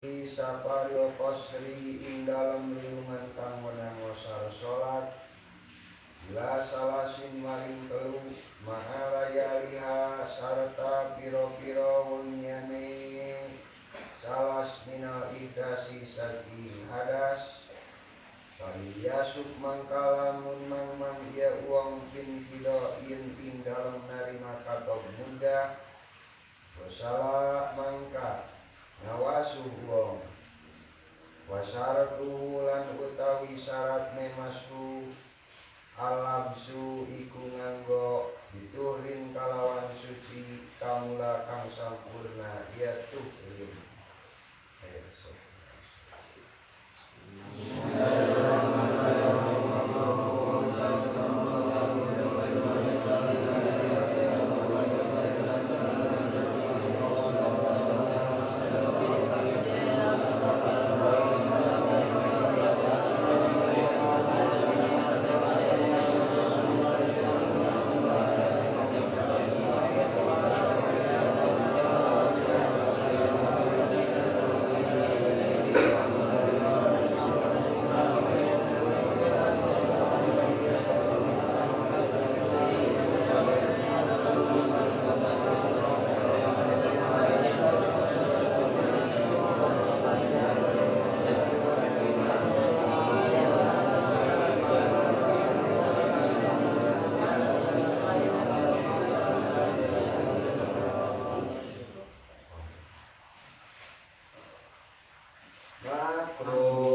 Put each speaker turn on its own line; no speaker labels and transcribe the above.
Saparil qasri ing dalem lindungan kang wenang wasar salat bila salasin maring telu ma'alayaliha sarta piro-piro wunyane salas minal ihdasi saki hadas Pariyasuk mangkalamun mang iya uang bin kido in dalem narima katog mudah wasala mangka ngawasu wong wasyaratu lan utawi syarat nemasku alamsu iku nganggo dituhin kalawan suci kamula kang sampurna ya tuhrim. Makro